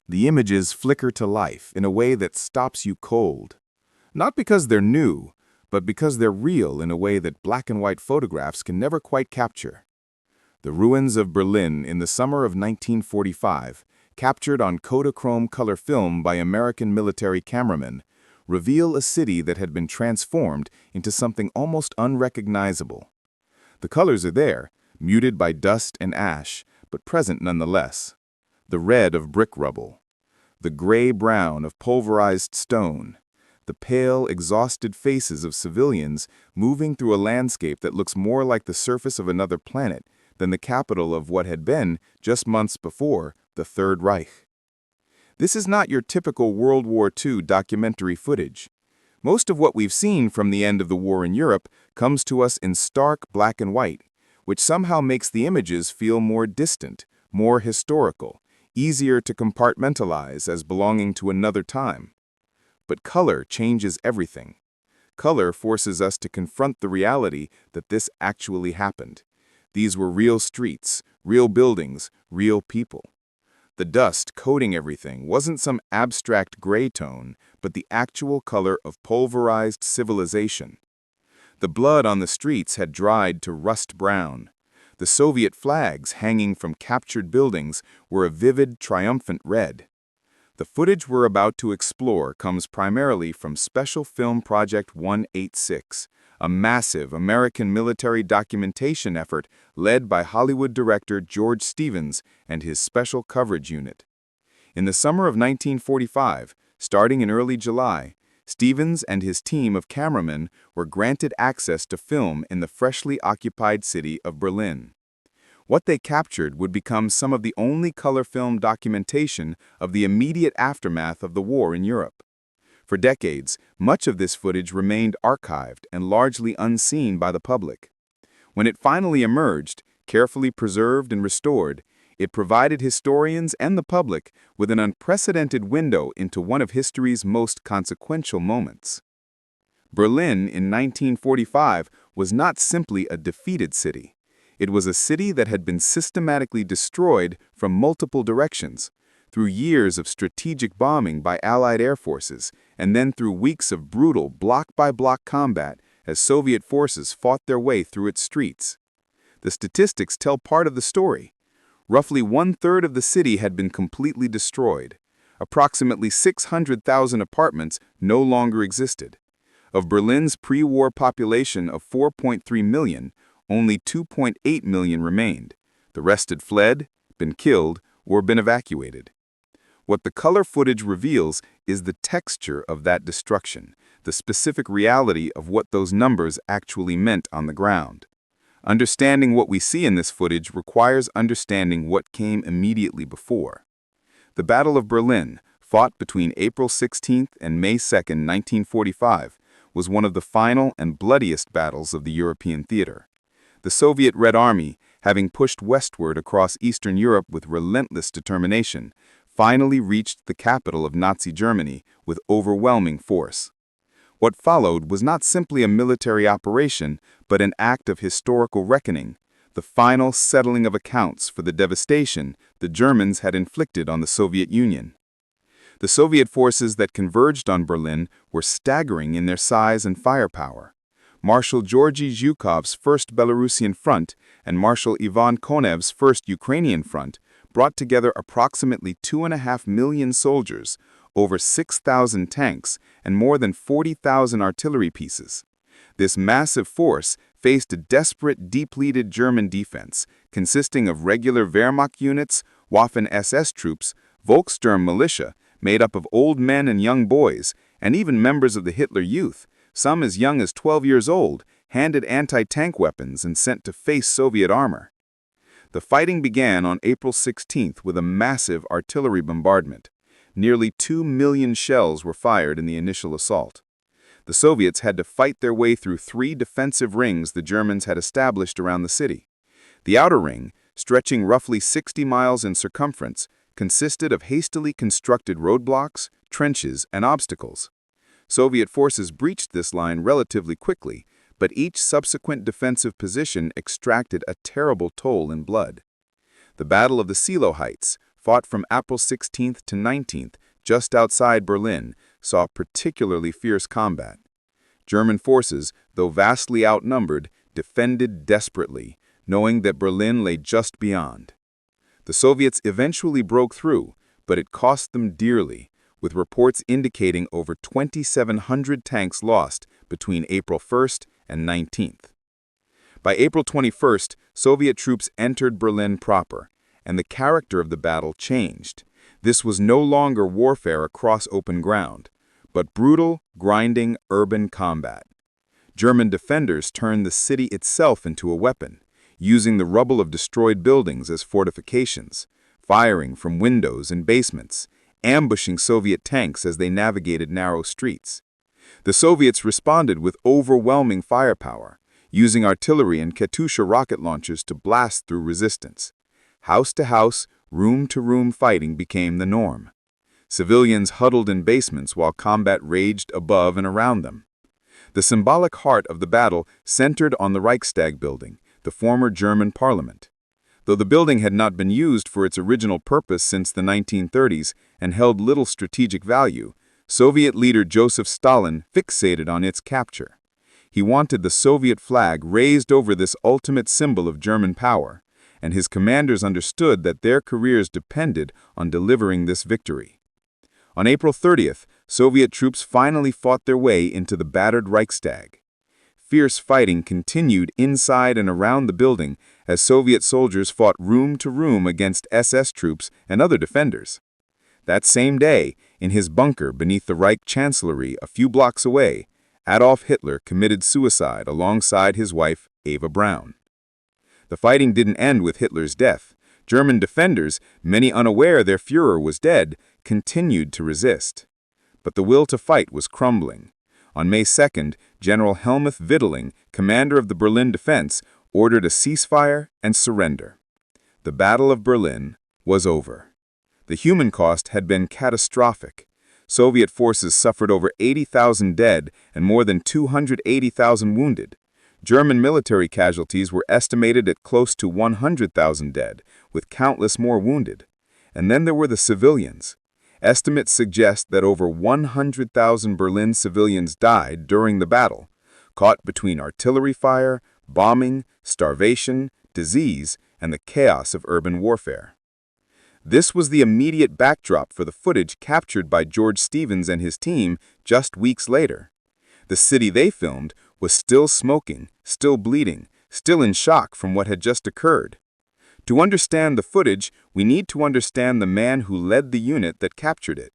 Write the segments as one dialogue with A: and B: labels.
A: The images flicker to life in a way that stops you cold. Not because they're new, but because they're real in a way that black and white photographs can never quite capture. The ruins of Berlin in the summer of 1945, captured on Kodachrome color film by American military cameramen, reveal a city that had been transformed into something almost unrecognizable. The colors are there, muted by dust and ash, but present nonetheless. The red of brick rubble, the gray-brown of pulverized stone, the pale, exhausted faces of civilians moving through a landscape that looks more like the surface of another planet than the capital of what had been, just months before, the Third Reich. This is not your typical World War II documentary footage. Most of what we've seen from the end of the war in Europe comes to us in stark black and white, which somehow makes the images feel more distant, more historical, easier to compartmentalize as belonging to another time. But color changes everything. Color forces us to confront the reality that this actually happened. These were real streets, real buildings, real people. The dust coating everything wasn't some abstract gray tone, but the actual color of pulverized civilization. The blood on the streets had dried to rust brown. The Soviet flags hanging from captured buildings were a vivid, triumphant red. The footage we're about to explore comes primarily from Special Film Project 186, a massive American military documentation effort led by Hollywood director George Stevens and his Special Coverage Unit. In the summer of 1945, starting in early July, Stevens and his team of cameramen were granted access to film in the freshly occupied city of Berlin. What they captured would become some of the only color film documentation of the immediate aftermath of the war in Europe. For decades, much of this footage remained archived and largely unseen by the public. When it finally emerged, carefully preserved and restored, it provided historians and the public with an unprecedented window into one of history's most consequential moments. Berlin in 1945 was not simply a defeated city. It was a city that had been systematically destroyed from multiple directions, through years of strategic bombing by Allied air forces, and then through weeks of brutal block-by-block combat as Soviet forces fought their way through its streets. The statistics tell part of the story. Roughly one-third of the city had been completely destroyed. Approximately 600,000 apartments no longer existed. Of Berlin's pre-war population of 4.3 million, only 2.8 million remained. The rest had fled, been killed, or been evacuated. What the color footage reveals is the texture of that destruction, the specific reality of what those numbers actually meant on the ground. Understanding what we see in this footage requires understanding what came immediately before. The Battle of Berlin, fought between April 16th and May 2nd, 1945, was one of the final and bloodiest battles of the European theater. The Soviet Red Army, having pushed westward across Eastern Europe with relentless determination, finally reached the capital of Nazi Germany with overwhelming force. What followed was not simply a military operation, but an act of historical reckoning, the final settling of accounts for the devastation the Germans had inflicted on the Soviet Union. The Soviet forces that converged on Berlin were staggering in their size and firepower. Marshal Georgy Zhukov's First Belarusian Front and Marshal Ivan Konev's First Ukrainian Front brought together approximately 2.5 million soldiers, over 6,000 tanks, and more than 40,000 artillery pieces. This massive force faced a desperate, depleted German defense, consisting of regular Wehrmacht units, Waffen-SS troops, Volkssturm militia, made up of old men and young boys, and even members of the Hitler Youth, some as young as 12 years old, handed anti-tank weapons and sent to face Soviet armor. The fighting began on April 16th with a massive artillery bombardment. Nearly 2 million shells were fired in the initial assault. The Soviets had to fight their way through 3 defensive rings the Germans had established around the city. The outer ring, stretching roughly 60 miles in circumference, consisted of hastily constructed roadblocks, trenches, and obstacles. Soviet forces breached this line relatively quickly, but each subsequent defensive position extracted a terrible toll in blood. The Battle of the Silo Heights, fought from April 16th to 19th, just outside Berlin, saw particularly fierce combat. German forces, though vastly outnumbered, defended desperately, knowing that Berlin lay just beyond. The Soviets eventually broke through, but it cost them dearly, with reports indicating over 2,700 tanks lost between April 1st and 19th. By April 21st, Soviet troops entered Berlin proper, and the character of the battle changed. This was no longer warfare across open ground, but brutal, grinding, urban combat. German defenders turned the city itself into a weapon, using the rubble of destroyed buildings as fortifications, firing from windows and basements, ambushing Soviet tanks as they navigated narrow streets. The Soviets responded with overwhelming firepower, using artillery and Katyusha rocket launchers to blast through resistance. House-to-house, room-to-room fighting became the norm. Civilians huddled in basements while combat raged above and around them. The symbolic heart of the battle centered on the Reichstag building, the former German parliament. Though the building had not been used for its original purpose since the 1930s and held little strategic value, Soviet leader Joseph Stalin fixated on its capture. He wanted the Soviet flag raised over this ultimate symbol of German power, and his commanders understood that their careers depended on delivering this victory. On April 30th, Soviet troops finally fought their way into the battered Reichstag. Fierce fighting continued inside and around the building as Soviet soldiers fought room to room against SS troops and other defenders. That same day, in his bunker beneath the Reich Chancellery a few blocks away, Adolf Hitler committed suicide alongside his wife, Eva Braun. The fighting didn't end with Hitler's death. German defenders, many unaware their Führer was dead, continued to resist. But the will to fight was crumbling. On May 2nd, General Helmuth Wittling, commander of the Berlin defense, ordered a ceasefire and surrender. The Battle of Berlin was over. The human cost had been catastrophic. Soviet forces suffered over 80,000 dead and more than 280,000 wounded. German military casualties were estimated at close to 100,000 dead, with countless more wounded. And then there were the civilians. Estimates suggest that over 100,000 Berlin civilians died during the battle, caught between artillery fire, bombing, starvation, disease, and the chaos of urban warfare. This was the immediate backdrop for the footage captured by George Stevens and his team just weeks later. The city they filmed was still smoking, still bleeding, still in shock from what had just occurred. To understand the footage, we need to understand the man who led the unit that captured it.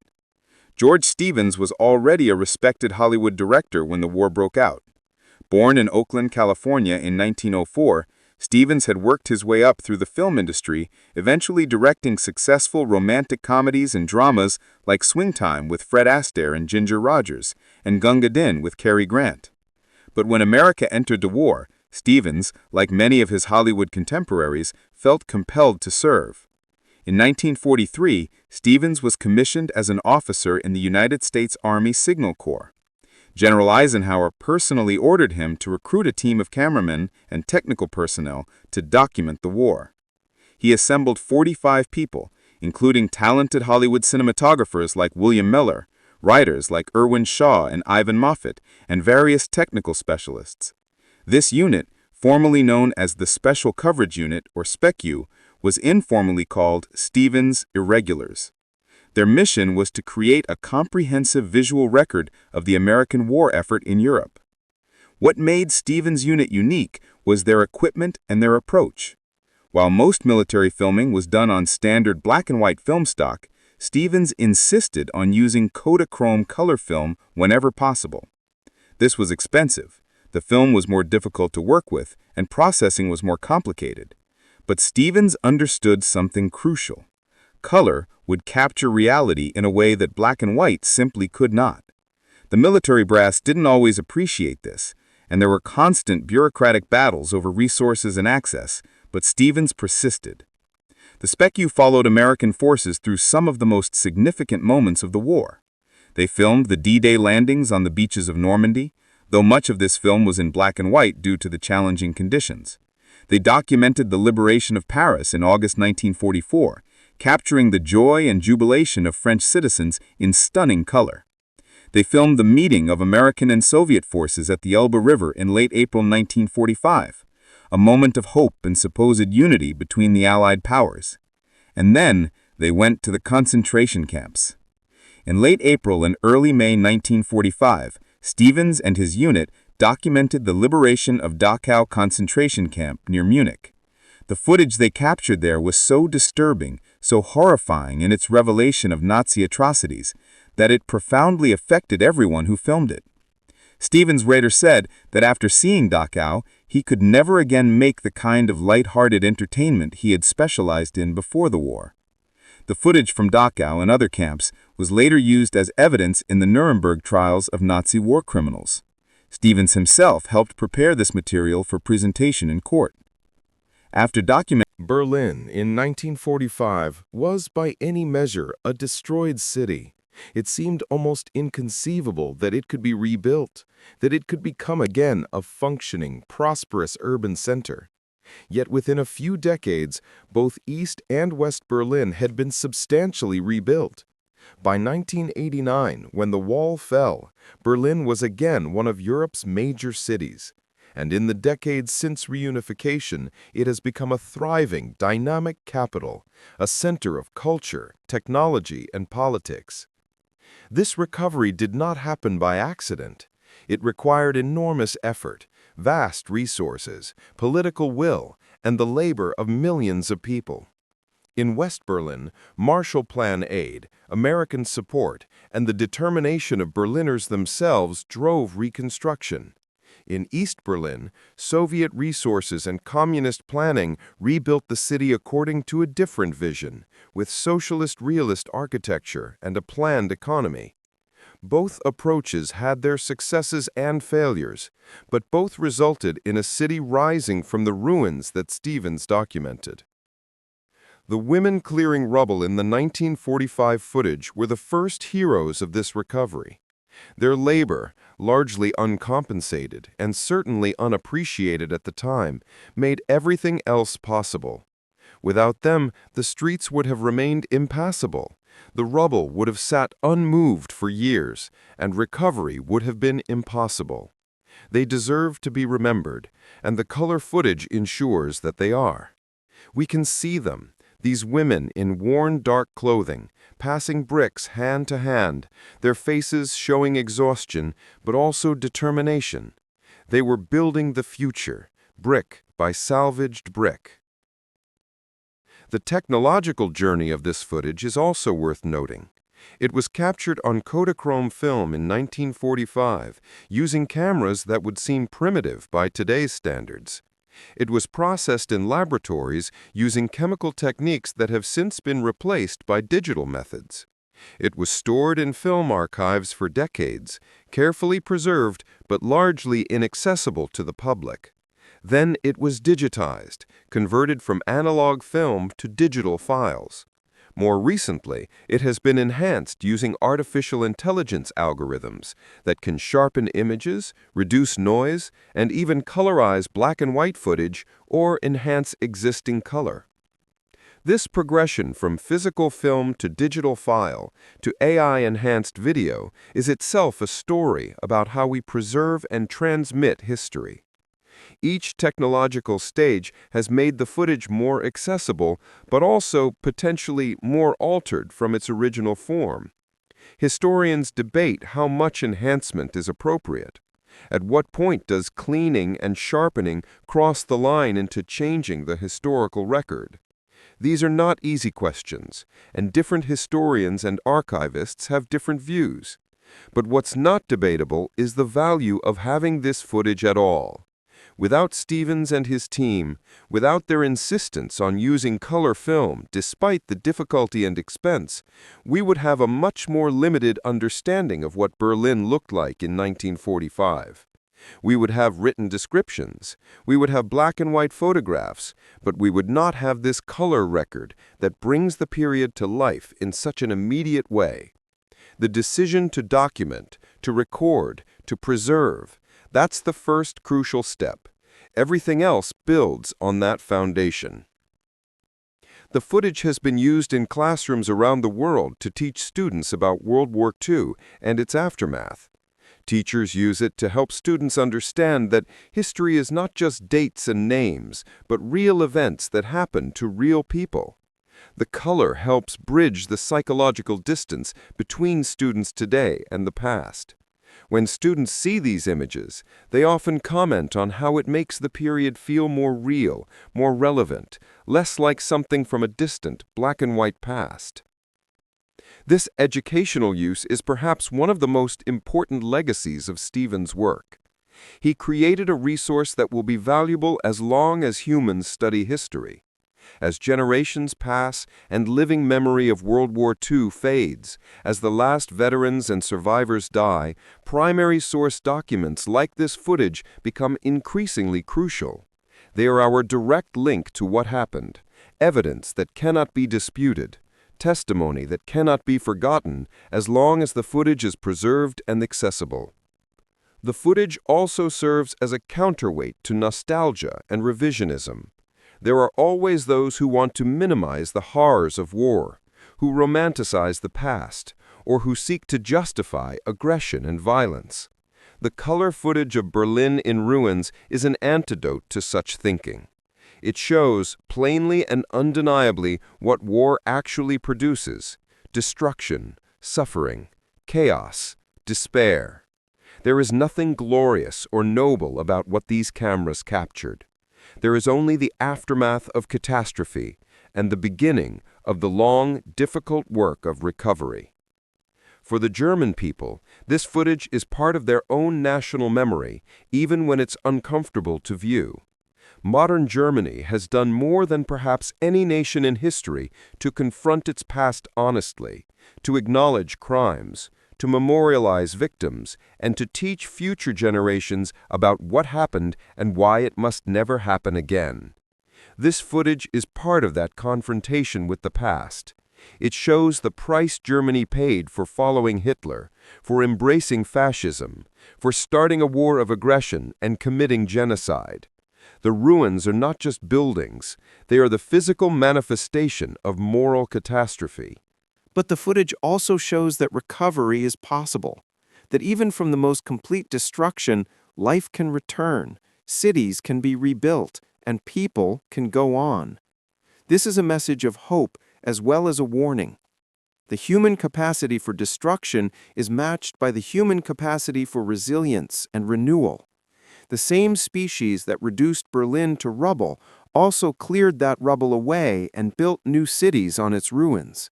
A: George Stevens was already a respected Hollywood director when the war broke out. Born in Oakland, California in 1904, Stevens had worked his way up through the film industry, eventually directing successful romantic comedies and dramas like Swing Time with Fred Astaire and Ginger Rogers, and Gunga Din with Cary Grant. But when America entered the war, Stevens, like many of his Hollywood contemporaries, felt compelled to serve. In 1943, Stevens was commissioned as an officer in the United States Army Signal Corps. General Eisenhower personally ordered him to recruit a team of cameramen and technical personnel to document the war. He assembled 45 people, including talented Hollywood cinematographers like William Miller, writers like Irwin Shaw and Ivan Moffat, and various technical specialists. This unit, formerly known as the Special Coverage Unit, or SPECOU, was informally called Stevens Irregulars. Their mission was to create a comprehensive visual record of the American war effort in Europe. What made Stevens' unit unique was their equipment and their approach. While most military filming was done on standard black and white film stock, Stevens insisted on using Kodachrome color film whenever possible. This was expensive. The film was more difficult to work with, and processing was more complicated. But Stevens understood something crucial. Color would capture reality in a way that black and white simply could not. The military brass didn't always appreciate this, and there were constant bureaucratic battles over resources and access, but Stevens persisted. The SPECOU followed American forces through some of the most significant moments of the war. They filmed the D-Day landings on the beaches of Normandy, though much of this film was in black and white due to the challenging conditions. They documented the liberation of Paris in August 1944,
B: capturing the joy and jubilation of French citizens in stunning color. They filmed the meeting of American and Soviet forces at the Elbe River in late April 1945, a moment of hope and supposed unity between the Allied powers. And then they went to the concentration camps. In late April and early May 1945, Stevens and his unit documented the liberation of Dachau concentration camp near Munich. The footage they captured there was so disturbing, so horrifying in its revelation of Nazi atrocities, that it profoundly affected everyone who filmed it. Stevens later said that after seeing Dachau, he could never again make the kind of light-hearted entertainment he had specialized in before the war. The footage from Dachau and other camps was later used as evidence in the Nuremberg trials of Nazi war criminals. Stevens himself helped prepare this material for presentation in court. After documenting
A: Berlin in 1945 was by any measure a destroyed city. It seemed almost inconceivable that it could be rebuilt, that it could become again a functioning, prosperous urban center. Yet within a few decades, both East and West Berlin had been substantially rebuilt. By 1989, when the wall fell, Berlin was again one of Europe's major cities. And in the decades since reunification, it has become a thriving, dynamic capital, a center of culture, technology, and politics. This recovery did not happen by accident. It required enormous effort, vast resources, political will, and the labor of millions of people. In West Berlin, Marshall Plan aid, American support, and the determination of Berliners themselves drove reconstruction. In East Berlin, Soviet resources and communist planning rebuilt the city according to a different vision, with socialist realist architecture and a planned economy. Both approaches had their successes and failures, but both resulted in a city rising from the ruins that Stevens documented. The women clearing rubble in the 1945 footage were the first heroes of this recovery. Their labor, largely uncompensated and certainly unappreciated at the time, made everything else possible. Without them, the streets would have remained impassable, the rubble would have sat unmoved for years, and recovery would have been impossible. They deserve to be remembered, and the color footage ensures that they are. We can see them, these women in worn dark clothing, passing bricks hand to hand, their faces showing exhaustion, but also determination. They were building the future, brick by salvaged brick. The technological journey of this footage is also worth noting. It was captured on Kodachrome film in 1945, using cameras that would seem primitive by today's standards. It was processed in laboratories using chemical techniques that have since been replaced by digital methods. It was stored in film archives for decades, carefully preserved but largely inaccessible to the public. Then it was digitized, converted from analog film to digital files. More recently, it has been enhanced using artificial intelligence algorithms that can sharpen images, reduce noise, and even colorize black and white footage or enhance existing color. This progression from physical film to digital file to AI-enhanced video is itself a story about how we preserve and transmit history. Each technological stage has made the footage more accessible, but also potentially more altered from its original form. Historians debate how much enhancement is appropriate. At what point does cleaning and sharpening cross the line into changing the historical record? These are not easy questions, and different historians and archivists have different views. But what's not debatable is the value of having this footage at all. Without Stevens and his team, without their insistence on using color film despite the difficulty and expense, we would have a much more limited understanding of what Berlin looked like in 1945. We would have written descriptions, we would have black and white photographs, but we would not have this color record that brings the period to life in such an immediate way. The decision to document, to record, to preserve, that's the first crucial step. Everything else builds on that foundation.
C: The footage has been used in classrooms around the world to teach students about World War II and its aftermath. Teachers use it to help students understand that history is not just dates and names, but real events that happen to real people. The color helps bridge the psychological distance between students today and the past. When students see these images, they often comment on how it makes the period feel more real, more relevant, less like something from a distant black and white past. This educational use is perhaps one of the most important legacies of Stevens' work. He created a resource that will be valuable as long as humans study history. As generations pass and living memory of World War II fades, as the last veterans and survivors die, primary source documents like this footage become increasingly crucial. They are our direct link to what happened, evidence that cannot be disputed, testimony that cannot be forgotten as long as the footage is preserved and accessible. The footage also serves as a counterweight to nostalgia and revisionism. There are always those who want to minimize the horrors of war, who romanticize the past, or who seek to justify aggression and violence. The color footage of Berlin in ruins is an antidote to such thinking. It shows, plainly and undeniably, what war actually produces: destruction, suffering, chaos, despair. There is nothing glorious or noble about what these cameras captured. There is only the aftermath of catastrophe and the beginning of the long, difficult work of recovery. For the German people, this footage is part of their own national memory, even when it's uncomfortable to view. Modern Germany has done more than perhaps any nation in history to confront its past honestly, to acknowledge crimes, to memorialize victims, and to teach future generations about what happened and why it must never happen again. This footage is part of that confrontation with the past. It shows the price Germany paid for following Hitler, for embracing fascism, for starting a war of aggression and committing genocide. The ruins are not just buildings, they are the physical manifestation of moral catastrophe.
D: But the footage also shows that recovery is possible, that even from the most complete destruction, life can return, cities can be rebuilt, and people can go on. This is a message of hope as well as a warning. The human capacity for destruction is matched by the human capacity for resilience and renewal. The same species that reduced Berlin to rubble also cleared that rubble away and built new cities on its ruins.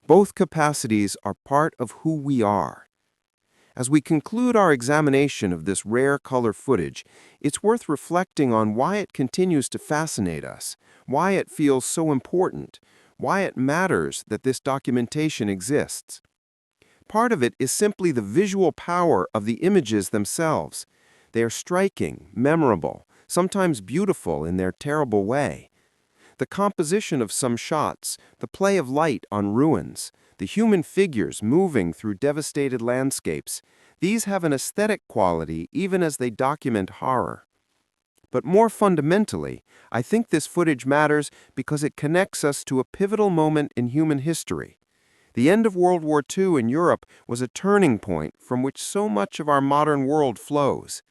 D: Both capacities are part of who we are. As we conclude our examination of this rare color footage, it's worth reflecting on why it continues to fascinate us, why it feels so important, why it matters that this documentation exists. Part of it is simply the visual power of the images themselves. They are striking, memorable, sometimes beautiful in their terrible way. The composition of some shots, the play of light on ruins, the human figures moving through devastated landscapes, these have an aesthetic quality even as they document horror. But more fundamentally, I think this footage matters because it connects us to a pivotal moment in human history. The end of World War II in Europe was a turning point from which so much of our modern world flows.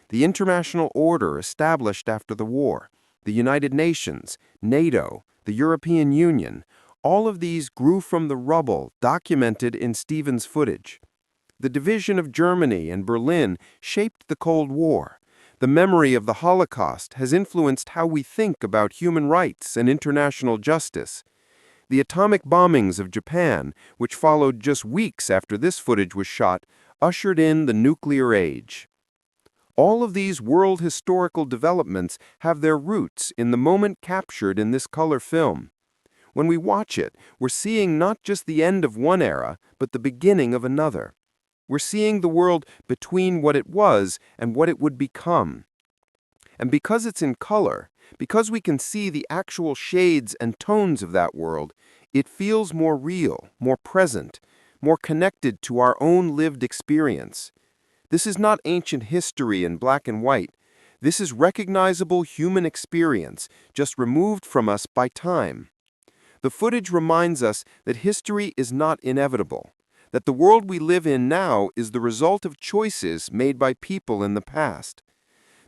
D: The international order established after the war, the United Nations, NATO, the European Union, all of these grew from the rubble documented in Stevens' footage. The division of Germany and Berlin shaped the Cold War. The memory of the Holocaust has influenced how we think about human rights and international justice. The atomic bombings of Japan, which followed just weeks after this footage was shot, ushered in the nuclear age. All of these world historical developments have their roots in the moment captured in this color film. When we watch it, we're seeing not just the end of one era, but the beginning of another. We're seeing the world between what it was and what it would become. And because it's in color, because we can see the actual shades and tones of that world, it feels more real, more present, more connected to our own lived experience. This is not ancient history in black and white. This is recognizable human experience, just removed from us by time. The footage reminds us that history is not inevitable, that the world we live in now is the result of choices made by people in the past.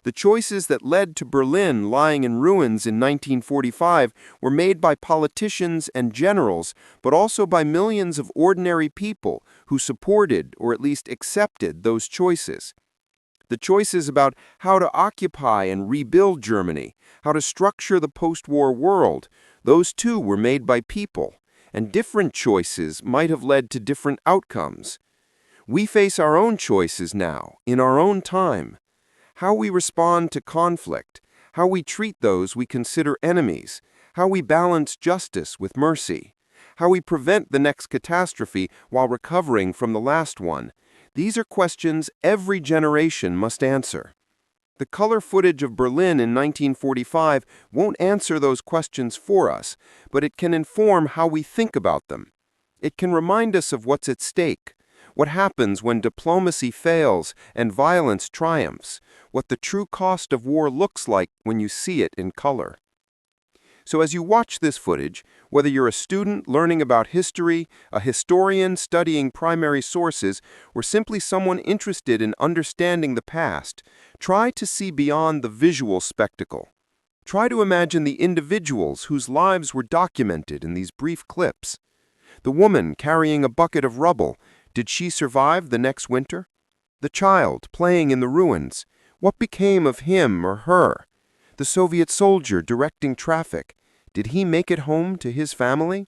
D: The choices that led to Berlin lying in ruins in 1945 were made by politicians and generals, but also by millions of ordinary people who supported or at least accepted those choices. The choices about how to occupy and rebuild Germany, how to structure the post-war world, those too were made by people, and different choices might have led to different outcomes. We face our own choices now, in our own time. How we respond to conflict, how we treat those we consider enemies, how we balance justice with mercy, how we prevent the next catastrophe while recovering from the last one. These are questions every generation must answer. The color footage of Berlin in 1945 won't answer those questions for us, but it can inform how we think about them. It can remind us of what's at stake, what happens when diplomacy fails and violence triumphs, what the true cost of war looks like when you see it in color. So as you watch this footage, whether you're a student learning about history, a historian studying primary sources, or simply someone interested in understanding the past, try to see beyond the visual spectacle. Try to imagine the individuals whose lives were documented in these brief clips. The woman carrying a bucket of rubble, did she survive the next winter? The child playing in the ruins, what became of him or her? The Soviet soldier directing traffic, did he make it home to his family?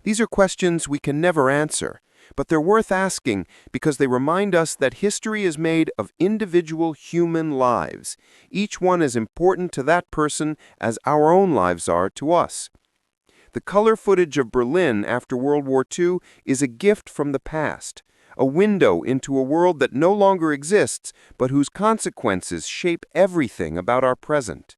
D: These are questions we can never answer, but they're worth asking because they remind us that history is made of individual human lives, each one as important to that person as our own lives are to us. The color footage of Berlin after World War II is a gift from the past, a window into a world that no longer exists, but whose consequences shape everything about our present.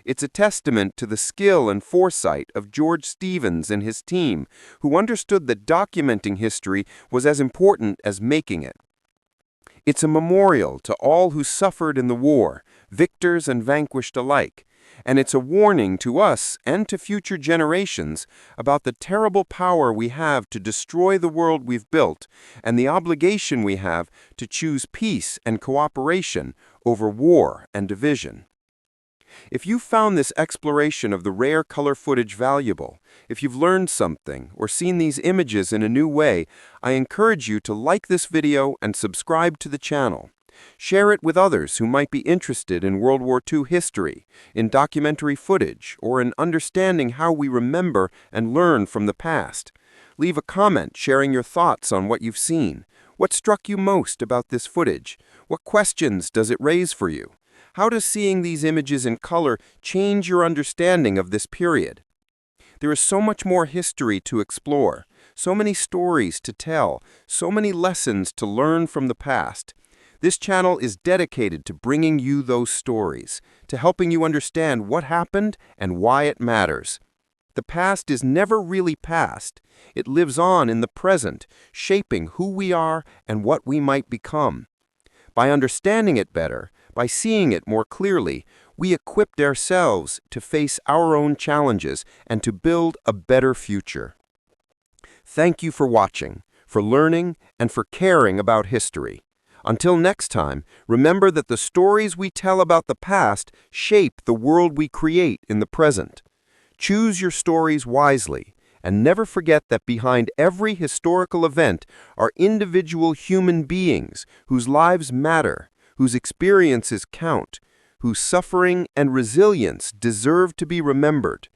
D: It's a testament to the skill and foresight of George Stevens and his team, who understood that documenting history was as important as making it. It's a memorial to all who suffered in the war, victors and vanquished alike, and it's a warning to us and to future generations about the terrible power we have to destroy the world we've built and the obligation we have to choose peace and cooperation over war and division. If you found this exploration of the rare color footage valuable, if you've learned something or seen these images in a new way, I encourage you to like this video and subscribe to the channel. Share it with others who might be interested in World War II history, in documentary footage, or in understanding how we remember and learn from the past. Leave a comment sharing your thoughts on what you've seen. What struck you most about this footage? What questions does it raise for you? How does seeing these images in color change your understanding of this period? There is so much more history to explore, so many stories to tell, so many lessons to learn from the past. This channel is dedicated to bringing you those stories, to helping you understand what happened and why it matters. The past is never really past. It lives on in the present, shaping who we are and what we might become. By understanding it better, by seeing it more clearly, we equipped ourselves to face our own challenges and to build a better future. Thank you for watching, for learning, and for caring about history. Until next time, remember that the stories we tell about the past shape the world we create in the present. Choose your stories wisely, and never forget that behind every historical event are individual human beings whose lives matter, whose experiences count, whose suffering and resilience deserve to be remembered.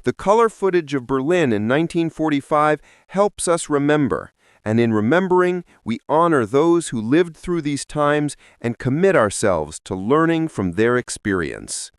D: The color footage of Berlin in 1945 helps us remember, and in remembering, we honor those who lived through these times and commit ourselves to learning from their experience.